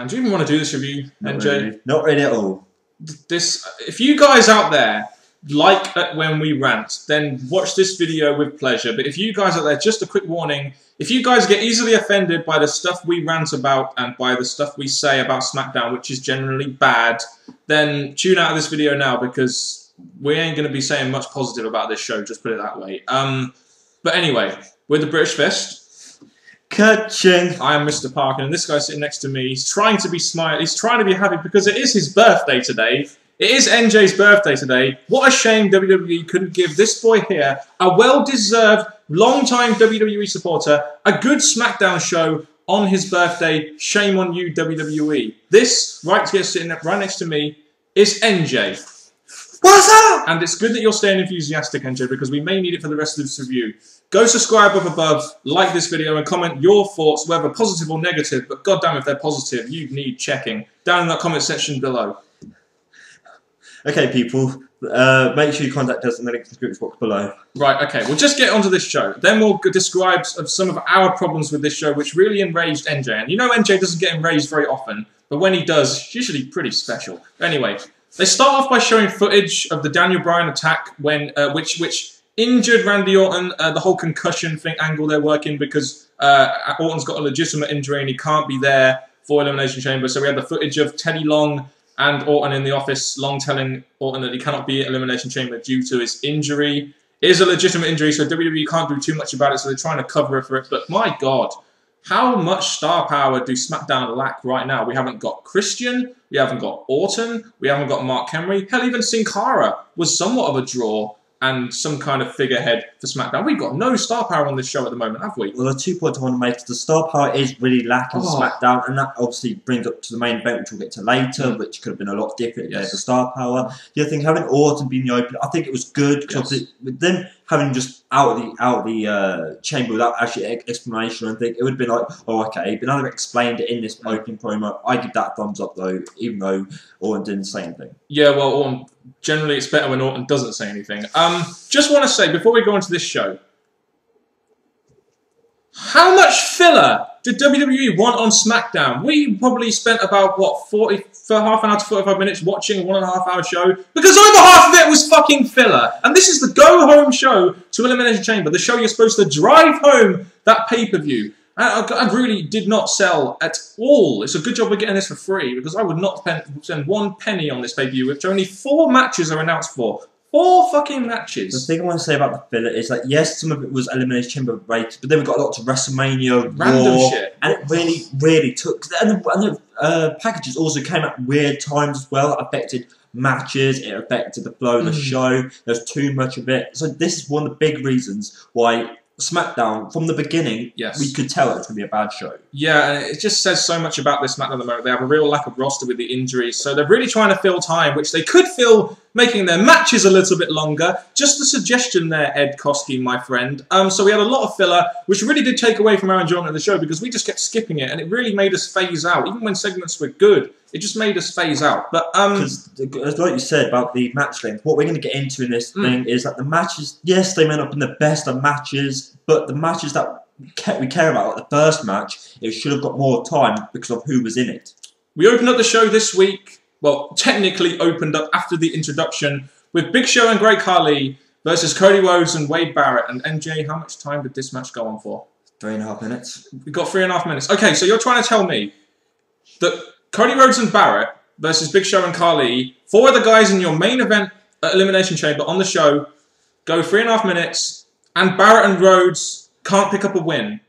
Man, do you even want to do this review, NJ? Really. Not really at all. If you guys out there like when we rant, then watch this video with pleasure. But if you guys out there, just a quick warning, if you guys get easily offended by the stuff we rant about and by the stuff we say about Smackdown, which is generally bad, then tune out of this video now, because we ain't going to be saying much positive about this show, just put it that way. But anyway, we're the British Fist. Ka-ching. I am Mr. Parkin, and this guy sitting next to me, he's trying to be smiley, he's trying to be happy because it is his birthday today. It is NJ's birthday today. What a shame WWE couldn't give this boy here, a well-deserved, long-time WWE supporter, a good Smackdown show on his birthday. Shame on you, WWE. This, right here sitting right next to me, is NJ. What's up? And it's good that you're staying enthusiastic, NJ, because we may need it for the rest of this review. Go subscribe up above, like this video, and comment your thoughts, whether positive or negative. But goddamn, if they're positive, you need checking. Down in that comment section below. Okay, people, make sure you contact us in the link in the description box below. Right, okay, we'll just get onto this show. Then we'll describe some of our problems with this show, which really enraged NJ. And you know NJ doesn't get enraged very often, but when he does, it's usually pretty special. Anyway, they start off by showing footage of the Daniel Bryan attack, when which injured Randy Orton, the whole concussion thing angle they're working, because Orton's got a legitimate injury and he can't be there for Elimination Chamber. So we had the footage of Teddy Long and Orton in the office, Long telling Orton that he cannot be at Elimination Chamber due to his injury. It is a legitimate injury, so WWE can't do too much about it, so they're trying to cover it for it. But my God, how much star power do SmackDown lack right now? We haven't got Christian, we haven't got Orton, we haven't got Mark Henry. Hell, even Sin Cara was somewhat of a draw and some kind of figurehead for SmackDown. We've got no star power on this show at the moment, have we? Well, the 2 points I want to make is the star power is really lacking SmackDown, and that obviously brings up to the main event, which we'll get to later, which could have been a lot different if there's the star power. The other thing, having Orton being the opener, I think it was good, because with them having just out of the chamber without actually explanation, I think it would have been like, oh, okay. But now they've explained it in this opening promo. I give that a thumbs up, though, even though Orton didn't say anything. Yeah, well, Orton, generally it's better when Orton doesn't say anything. Just want to say, before we go into this show, how much filler did WWE want on SmackDown? We probably spent about, what, half an hour to 45 minutes watching a 1.5 hour show, because over half of it was fucking filler. And this is the go-home show to Elimination Chamber, the show you're supposed to drive home that pay-per-view. I really did not sell at all. It's a good job we're getting this for free, because I would not spend 1 penny on this pay-per-view, which only 4 matches are announced for. 4 fucking matches. The thing I want to say about the filler is that, yes, some of it was Elimination Chamber rated, but then we got a lot to WrestleMania, random Raw, shit. And it really, really took... And the packages also came at weird times as well. It affected matches, it affected the flow of the show. There's too much of it. So this is one of the big reasons why SmackDown, from the beginning, we could tell it was going to be a bad show. Yeah, and it just says so much about this SmackDown at the moment. They have a real lack of roster with the injuries, so they're really trying to fill time, which they could fill making their matches a little bit longer. Just a suggestion there, Ed Koski, my friend. So we had a lot of filler, which really did take away from our enjoyment of the show, because we just kept skipping it, and it really made us phase out. Even when segments were good, it just made us phase out. But because, like you said about the match length, what we're going to get into in this thing is that the matches, yes, they may not have been the best of matches, but the matches that we care about, like the first match, it should have got more time because of who was in it. We opened up the show this week, well, technically opened up after the introduction, with Big Show and Great Khali versus Cody Rhodes and Wade Barrett. And NJ, how much time did this match go on for? 3.5 minutes. We got 3.5 minutes. Okay, so you're trying to tell me that Cody Rhodes and Barrett versus Big Show and Khali, 4 of the guys in your main event at Elimination Chamber on the show, go 3.5 minutes, and Barrett and Rhodes can't pick up a win.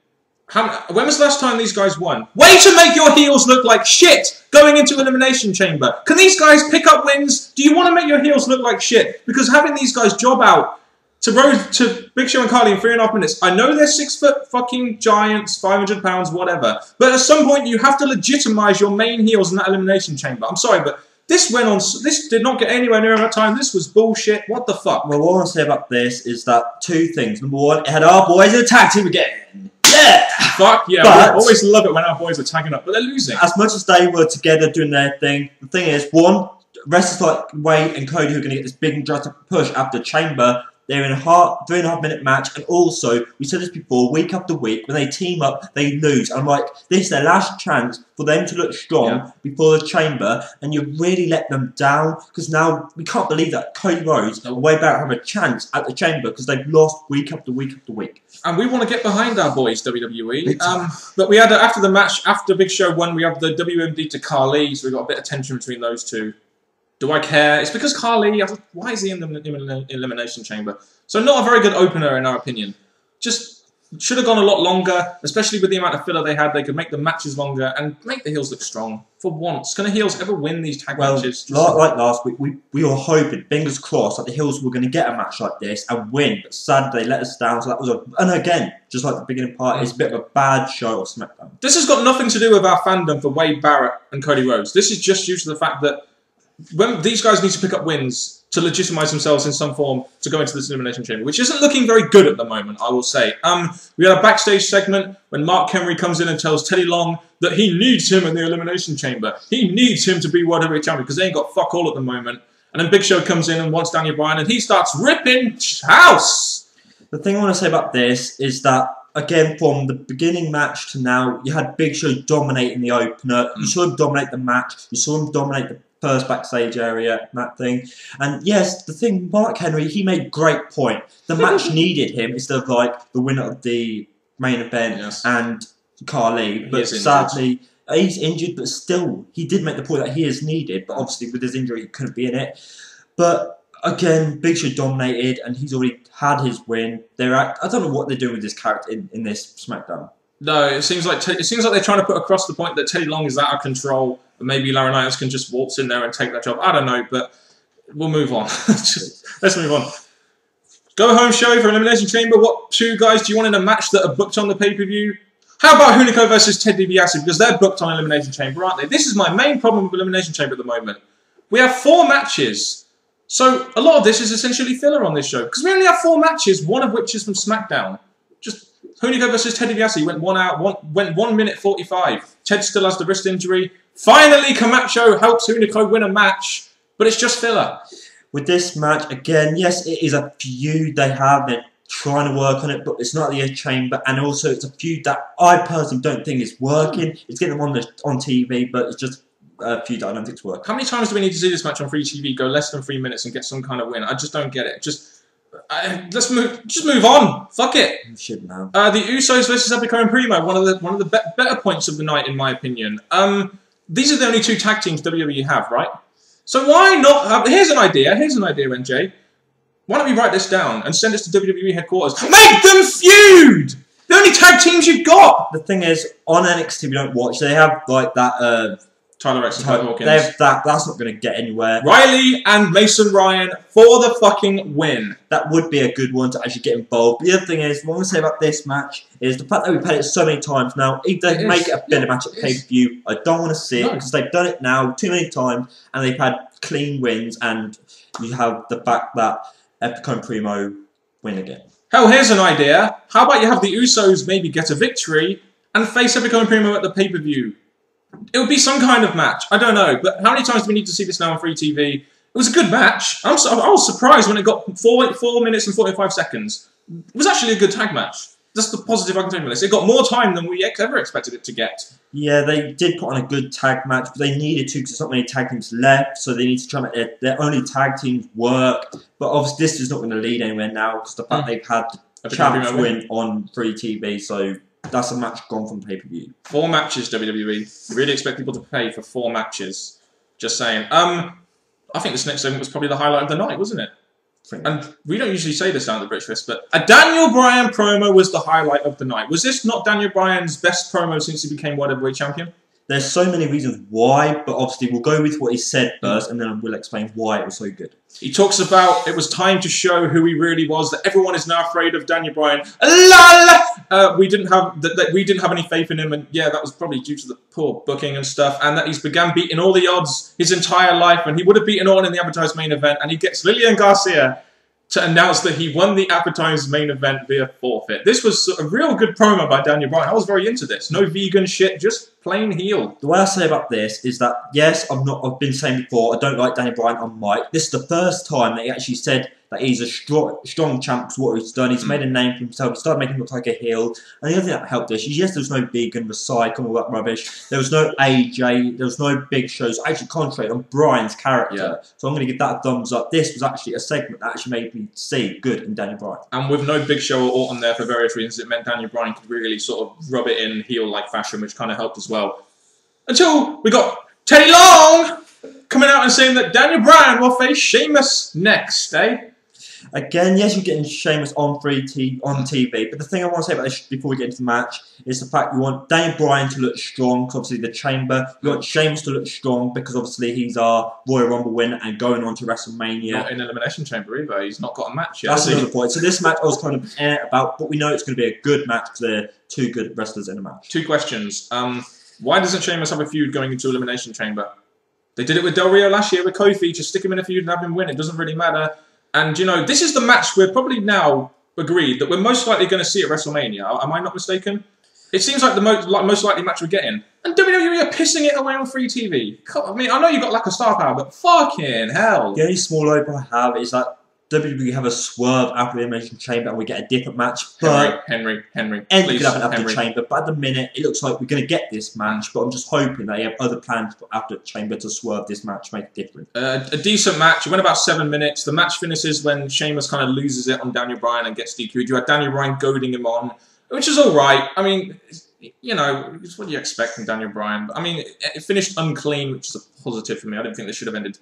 When was the last time these guys won? Way to make your heels look like shit going into Elimination Chamber. Can these guys pick up wins? Do you want to make your heels look like shit? Because having these guys job out to Big Show and Khali in 3.5 minutes, I know they're 6-foot fucking giants, 500 pounds, whatever, but at some point you have to legitimize your main heels in that Elimination Chamber. I'm sorry, but this went on. This did not get anywhere near enough time. This was bullshit. What the fuck? Well, what I want to say about this is that 2 things. Number 1, it had our boys in a tag team again. Yeah! Fuck yeah, but, we always love it when our boys are tagging up, but they're losing. As much as they were together doing their thing, the thing is, 1, wrestlers like Wade and Cody who are going to get this big and drastic push after Chamber, They're in a 3.5-minute match, and also, we said this before, week after week, when they team up, they lose. I'm like, this is their last chance for them to look strong before the Chamber, and you really let them down, because now we can't believe that Cody Rhodes and Way Barrett have a chance at the Chamber, because they've lost week after week after week. And we want to get behind our boys, WWE. But we had, after the match, after Big Show won, we have the WMD to Khali, so we got a bit of tension between those two. Do I care? It's because Khali, why is he in the Elimination Chamber? So not a very good opener, in our opinion. Just should have gone a lot longer, especially with the amount of filler they had. They could make the matches longer and make the heels look strong. For once, can the heels ever win these tag matches? Like last week, we were hoping, fingers crossed, that the heels were going to get a match like this and win. But sadly, they let us down. So that was and again, just like the beginning part, it's a bit of a bad show of SmackDown. This has got nothing to do with our fandom for Wade Barrett and Cody Rhodes. This is just due to the fact that when these guys need to pick up wins to legitimize themselves in some form to go into this Elimination Chamber, which isn't looking very good at the moment, I will say. We had a backstage segment when Mark Henry comes in and tells Teddy Long that he needs him in the Elimination Chamber. He needs him to be World Heavyweight Champion because they ain't got fuck all at the moment. And then Big Show comes in and wants Daniel Bryan and he starts ripping house. The thing I want to say about this is that, again, from the beginning match to now, you had Big Show dominating the opener. You saw him dominate the match. You saw him dominate the first backstage area, that thing. And yes, the thing, Mark Henry, he made a great point. The match needed him instead of like the winner of the main event and Khali. But sadly, he's injured, but still, he did make the point that he is needed. But obviously, with his injury, he couldn't be in it. But again, Big Show dominated, and he's already had his win. I don't know what they're doing with this character in this SmackDown. No, it seems like they're trying to put across the point that Teddy Long is out of control, and maybe Laurinaitis can just waltz in there and take that job. I don't know, but we'll move on. Let's move on. Go home show for Elimination Chamber. What two guys do you want in a match that are booked on the pay-per-view? How about Hunico versus Ted DiBiase? Because they're booked on Elimination Chamber, aren't they? This is my main problem with Elimination Chamber at the moment. We have 4 matches. So a lot of this is essentially filler on this show. Because we only have 4 matches, one of which is from Smackdown. Just Hunico versus Ted DiBiase went 1 minute 45. Ted still has the wrist injury. Finally, Camacho helps Hunico win a match, but it's just filler. With this match, again, yes, it is a feud they have. They're trying to work on it, but it's not the Chamber, and also it's a feud that I personally don't think is working. It's getting them on TV, but it's just a feud that I don't think it's working. How many times do we need to see this match on free TV go less than 3 minutes and get some kind of win? I just don't get it. Let's move on. Fuck it. You should now. The Usos versus Epico and Primo, one of the better points of the night, in my opinion. These are the only 2 tag teams WWE have, right? So why not have... Here's an idea, NJ. Why don't we write this down and send this to WWE headquarters? Make them feud! The only tag teams you've got! The thing is, on NXT we don't watch, they have like that... Tyler Rex and Todd Hawkins. They have that's not going to get anywhere. Riley and Mason Ryan for the fucking win. That would be a good one to actually get involved. But the other thing is, what I'm going to say about this match is the fact that we've had it so many times now, if they make it a better match at pay-per-view, I don't want to see it because they've done it now too many times and they've had clean wins, and you have the fact that Epico and Primo win again. Hell, here's an idea. How about you have the Usos maybe get a victory and face Epico and Primo at the pay-per-view? It would be some kind of match. I don't know. But how many times do we need to see this now on free TV? It was a good match. I was surprised when it got 4 minutes and 45 seconds. It was actually a good tag match. That's the positive I can take from this. It got more time than we ever expected it to get. Yeah, they did put on a good tag match, but they needed to because there's not many tag teams left, so they need to try and make their only tag teams work. But obviously this is not going to lead anywhere now because the fact they've had the champs win on free TV, so... That's a match gone from pay-per-view. 4 matches, WWE. You really expect people to pay for 4 matches. Just saying. I think this next segment was probably the highlight of the night, wasn't it? And we don't usually say this down at the British Fist, but a Daniel Bryan promo was the highlight of the night. Was this not Daniel Bryan's best promo since he became World Heavyweight Champion? There's so many reasons why, but obviously we'll go with what he said first, and then we'll explain why it was so good. He talks about it was time to show who he really was, that everyone is now afraid of Daniel Bryan. We didn't have any faith in him, and yeah, that was probably due to the poor booking and stuff, and that he's began beating all the odds his entire life, and he would have beaten all in the advertised main event, and he gets Lillian Garcia to announce that he won the advertised main event via forfeit. This was a real good promo by Daniel Bryan. I was very into this. No vegan shit, just plain heel. The way I say about this is that, yes, I've been saying before, I don't like Daniel Bryan on mic. This is the first time that he actually said that he's a strong champ for what he's done. He's made a name for himself. He started making him look like a heel. And the other thing that helped this is, yes, there was no vegan, recycle, all that rubbish. There was no AJ. There was no big shows. I actually concentrated on Bryan's character. Yeah. So I'm going to give that a thumbs up. This was actually a segment that actually made me see good in Daniel Bryan. And with no Big Show or Orton there for various reasons, it meant Daniel Bryan could really sort of rub it in heel-like fashion, which kind of helped as well. Until we got Teddy Long coming out and saying that Daniel Bryan will face Sheamus next, eh? Again, yes, you're getting Sheamus on TV, but the thing I want to say about this before we get into the match is the fact you want Daniel Bryan to look strong, because obviously the Chamber. You want Sheamus to look strong, because obviously he's our Royal Rumble winner and going on to WrestleMania. Not in Elimination Chamber either, he's not got a match yet. That's another point. So this match I was kind of about, but we know it's going to be a good match because they're two good wrestlers in a match. 2 questions. Why doesn't Sheamus have a feud going into Elimination Chamber? They did it with Del Rio last year with Kofi, just stick him in a feud and have him win, it doesn't really matter. And, you know, this is the match we're probably now agreed that we're most likely going to see at WrestleMania. Am I not mistaken? It seems like the most likely match we're getting. And WWE are pissing it away on free TV. I mean, I know you've got lack of star power, but fucking hell. The only small hope I have is that WWE have a swerve after the Elimination Chamber and we get a different match. But Henry. Anything could happen after the Chamber. But at the minute, it looks like we're going to get this match. But I'm just hoping they have other plans after the Chamber to swerve this match, make it different. A decent match. It went about 7 minutes. The match finishes when Sheamus kind of loses it on Daniel Bryan and gets DQ'd. You had Daniel Bryan goading him on, which is all right. I mean, you know, it's what you expect from Daniel Bryan. But I mean, it finished unclean, which is a positive for me. I don't think this should have ended.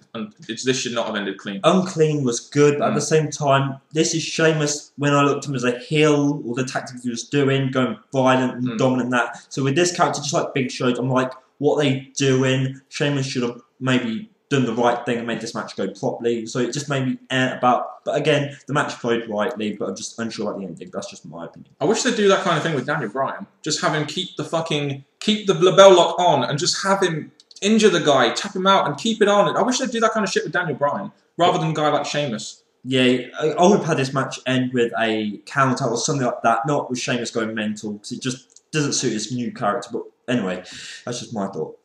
This should not have ended clean. Unclean was good, but at the same time, this is Sheamus. When I looked at him as a heel, all the tactics he was doing, going violent and dominant, that. So with this character, just like Big Show, I'm like, what are they doing? Sheamus should have maybe done the right thing and made this match go properly. So it just made me about. But again, the match flowed rightly, but I'm just unsure about the ending. That's just my opinion. I wish they'd do that kind of thing with Daniel Bryan. Just have him keep the bell lock on and just have him injure the guy, tap him out and keep it on. I wish they'd do that kind of shit with Daniel Bryan rather than a guy like Sheamus. Yeah, I would have had this match end with a counter or something like that, not with Sheamus going mental, because it just doesn't suit his new character. But anyway, that's just my thought.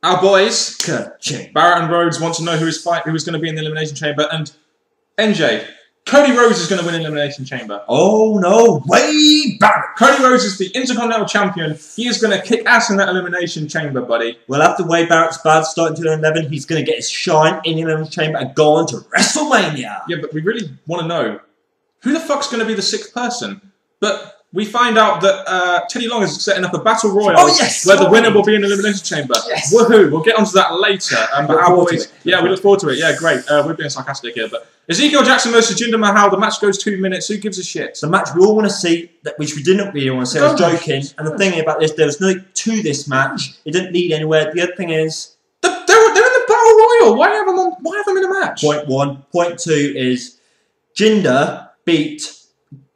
Our boys, Barrett and Rhodes, want to know who is going to be in the Elimination Chamber, and NJ, Cody Rhodes is going to win Elimination Chamber. Oh no, way back! Cody Rhodes is the Intercontinental Champion. He is going to kick ass in that Elimination Chamber, buddy. Well, after Wade Barrett's bad start in 2011, he's going to get his shine in the Elimination Chamber and go on to WrestleMania. Yeah, but we really want to know who the fuck's going to be the 6th person. But we find out that Teddy Long is setting up a battle royal where the winner will be in the Elimination Chamber. Yes. Woohoo! We'll get onto that later. But our boys, we look forward to it. Yeah, great. We're being sarcastic here, but Ezekiel Jackson versus Jinder Mahal. The match goes 2 minutes. Who gives a shit? The match we all want to see, which we didn't really want to see. I was joking. And the thing about this, there was nothing to this match. It didn't lead anywhere. The other thing is, they're in the battle royal. Why have them in a match? Point 1. Point 2 is Jinder beat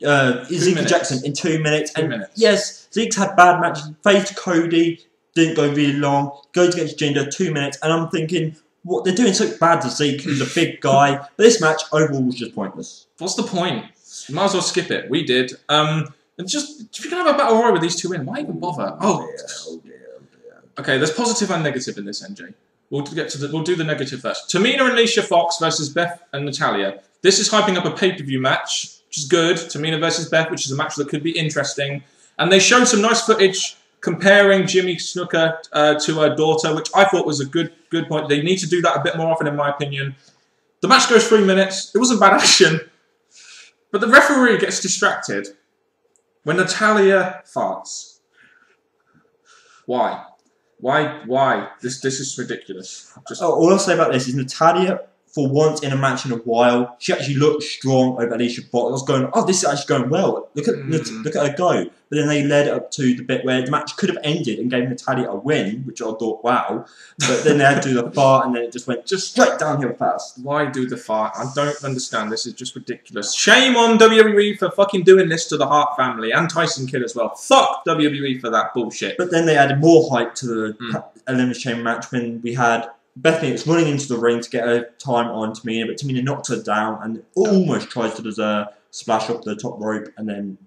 Ezekiel Jackson in 2 minutes. 2 minutes. Yes, Zeke's had bad matches. Faced Cody, didn't go really long. Goes against Jinder, 2 minutes. And I'm thinking, what they're doing so bad to Zeke, who's a big guy. But this match overall was just pointless. What's the point? You might as well skip it. We did. And just, if you can have a battle royal with these two in, why even bother? Oh dear. Okay, there's positive and negative in this, NJ. We'll do the negative first. Tamina and Alicia Fox versus Beth and Natalya. This is hyping up a pay-per-view match, which is good. Tamina versus Beth, which is a match that could be interesting. And they showed some nice footage comparing Jimmy Snuka to her daughter, which I thought was a good point. They need to do that a bit more often, in my opinion. The match goes 3 minutes. It wasn't bad action. But the referee gets distracted when Natalya farts. Why? Why? This is ridiculous. All I'll say about this is Natalya, for once in a match in a while, she actually looked strong over Alicia Fox. I was going, oh, this is actually going well. Look at her go. But then they led up to the bit where the match could have ended and gave Natalya a win, which I thought, wow. But then they had to do the fart and then it just went straight downhill fast. Why do the fart? I don't understand. This is just ridiculous. Shame on WWE for fucking doing this to the Hart family and Tyson Kidd as well. Fuck WWE for that bullshit. But then they added more hype to the Elimination match when we had Bethany was running into the ring to get her time on Tamina, but Tamina knocked her down and almost tries to do a splash up the top rope, and then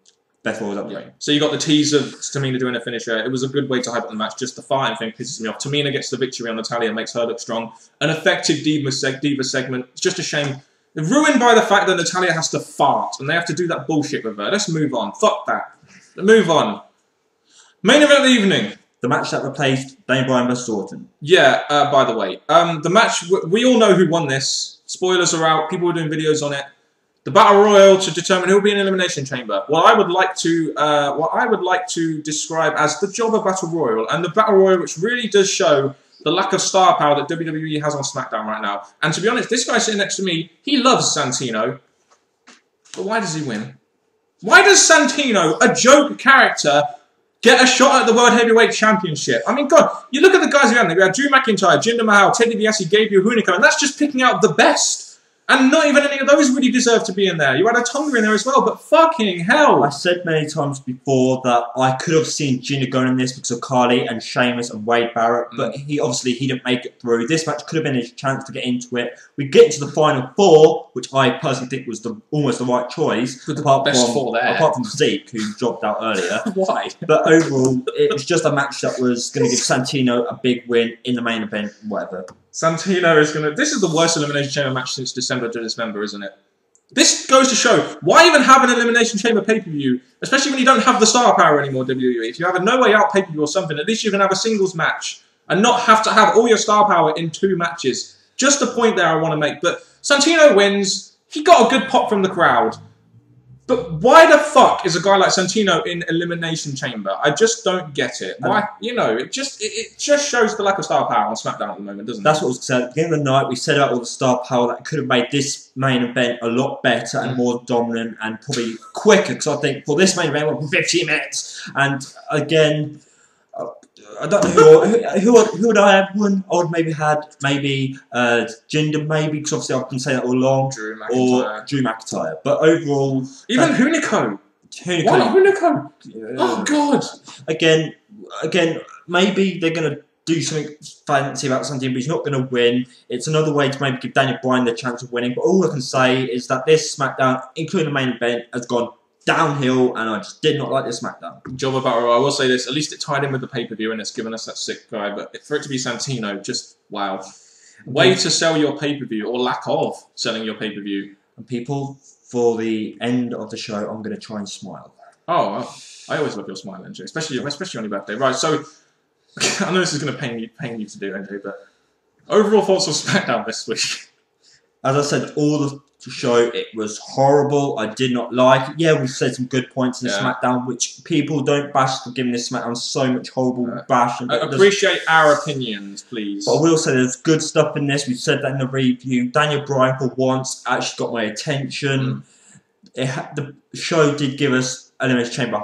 best Royals up the ring. So you got the tease of Tamina doing a finisher. It was a good way to hype up the match. Just the farting thing pisses me off. Tamina gets the victory on Natalya, makes her look strong. An effective diva segment. It's just a shame. Ruined by the fact that Natalya has to fart, and they have to do that bullshit with her. Let's move on. Fuck that. Move on. Main event of the evening. The match that replaced Daniel Bryan vs Orton. Yeah, by the way. The match, we all know who won this. Spoilers are out. People were doing videos on it. The Battle Royal to determine who will be in Elimination Chamber. What I would like to describe as the Jobber Battle Royal, and the Battle Royal which really does show the lack of star power that WWE has on SmackDown right now. And to be honest, this guy sitting next to me, he loves Santino. But why does he win? Why does Santino, a joke character, get a shot at the World Heavyweight Championship? I mean, God, you look at the guys around there. We had Drew McIntyre, Jinder Mahal, Ted DiBiase, Gabriel Hunico, and that's just picking out the best. And not even any of those really deserve to be in there. You had a Tonga in there as well, but fucking hell. I said many times before that I could have seen Jinder going in this because of Carly and Sheamus and Wade Barrett, but he didn't make it through. This match could have been his chance to get into it. We get into the final four, which I personally think was almost the right choice. Apart from Zeke, who dropped out earlier. Why? But overall, it was just a match that was going to give Santino a big win in the main event, whatever. Santino is going to... This is the worst Elimination Chamber match since December to December, isn't it? This goes to show, why even have an Elimination Chamber pay-per-view, especially when you don't have the star power anymore, WWE. If you have a No Way Out pay-per-view or something, at least you can have a singles match and not have to have all your star power in 2 matches. Just the point there I want to make. But Santino wins. He got a good pop from the crowd. But why the fuck is a guy like Santino in Elimination Chamber? I just don't get it. Why? You know, it just shows the lack of star power on SmackDown at the moment, doesn't it? That's what was said. At the end of the night, we set out all the star power that could have made this main event a lot better and more dominant and probably quicker. Because I think for this main event, we're 15 minutes. And again, I don't know who would I have won. I would maybe had Jinder maybe, because obviously I've been saying that all along, Drew McIntyre. But overall, even Hunico. Why not Hunico? Yeah. Oh God! Again, maybe they're gonna do something fancy about something, but he's not going to win. It's another way to maybe give Daniel Bryan the chance of winning. But all I can say is that this SmackDown, including the main event, has gone downhill, and I just did not like this SmackDown. Jobber Battle Royal. I will say this, at least it tied in with the pay-per-view and it's given us that sick guy, but for it to be Santino, just wow. Way to sell your pay-per-view, or lack of selling your pay-per-view. And people, for the end of the show, I'm going to try and smile. Oh, well, I always love your smile, NJ, especially on your birthday. Right, so, I know this is going to pain you to do, NJ, but overall thoughts on SmackDown this week? As I said, all the show, it was horrible. I did not like it. Yeah, we said some good points in SmackDown, which people don't bash for giving this SmackDown so much horrible bash. And appreciate our opinions, please. But I will say there's good stuff in this. We said that in the review. Daniel Bryan, for once, actually got my attention. The show did give us Elimination Chamber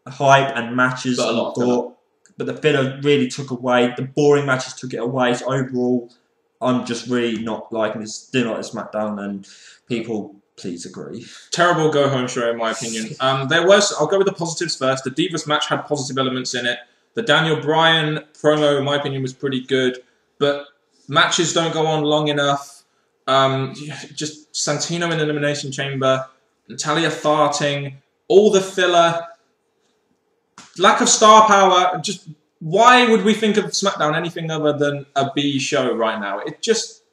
hype and matches. But the filler really took away. The boring matches took it away. So overall, I'm just really not liking this. Do not like SmackDown, and people, please agree. Terrible go-home show, in my opinion. I'll go with the positives first. The Divas match had positive elements in it. The Daniel Bryan promo, in my opinion, was pretty good. But matches don't go on long enough. Just Santino in Elimination Chamber, Natalya farting, all the filler, lack of star power, just... Why would we think of SmackDown anything other than a B show right now?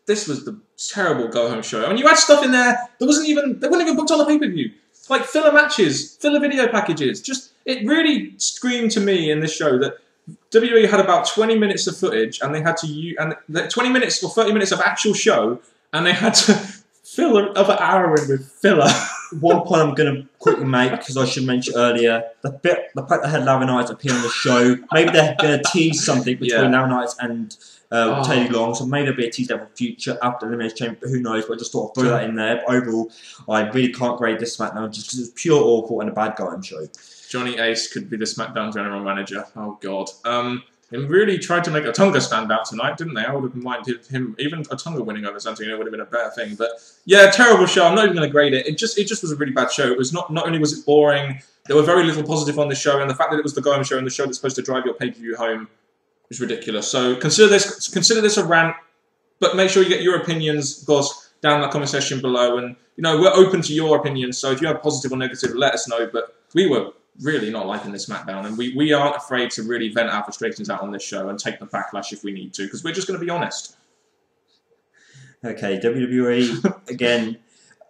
This was the terrible go-home show. I mean, you had stuff in there that they weren't even booked on the pay-per-view. Like filler matches, filler video packages. It really screamed to me in this show that WWE had about 20 minutes of footage, and they had to 20 minutes or 30 minutes of actual show, and they had to fill another hour in with filler. One point I'm going to quickly make, because I should mention earlier, the fact that had Laurinaitis Knight appear on the show, maybe they're going to tease something between Laurinaitis Knight and Teddy Long, so maybe there'll be a tease there for future after the Elimination Chamber, but who knows, but I just thought I'd throw that in there. But overall, I really can't grade this SmackDown just because it's pure awful and a bad guy show. Johnny Ace could be the SmackDown general manager. Oh, God. And really tried to make Otunga stand out tonight, didn't they? I would have minded him, even Otunga winning over Santino would have been a better thing. But yeah, terrible show. I'm not even going to grade it. It just was a really bad show. It was not only was it boring, there were very little positive on the show, and the fact that it was the go-home show and the show that's supposed to drive your pay-per-view home is ridiculous. So consider this a rant, but make sure you get your opinions, of course, down in the comment section below. And we're open to your opinions. So if you have positive or negative, let us know. But we were really not liking this SmackDown, and we aren't afraid to really vent our frustrations out on this show and take the backlash if we need to, because we're just going to be honest. Okay, WWE, again,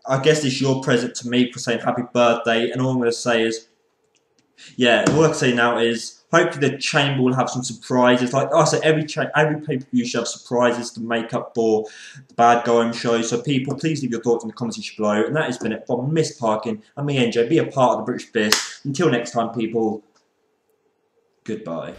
I guess it's your present to me for saying happy birthday, and all I'm going to say is, yeah, all I can say now is, hopefully the Chamber will have some surprises. Like I said, every pay-per-view should have surprises to make up for the bad going show. So people, please leave your thoughts in the comments section below. And that has been it from Miss Parkin and me, NJ. Be a part of the British Biz. Until next time, people, goodbye.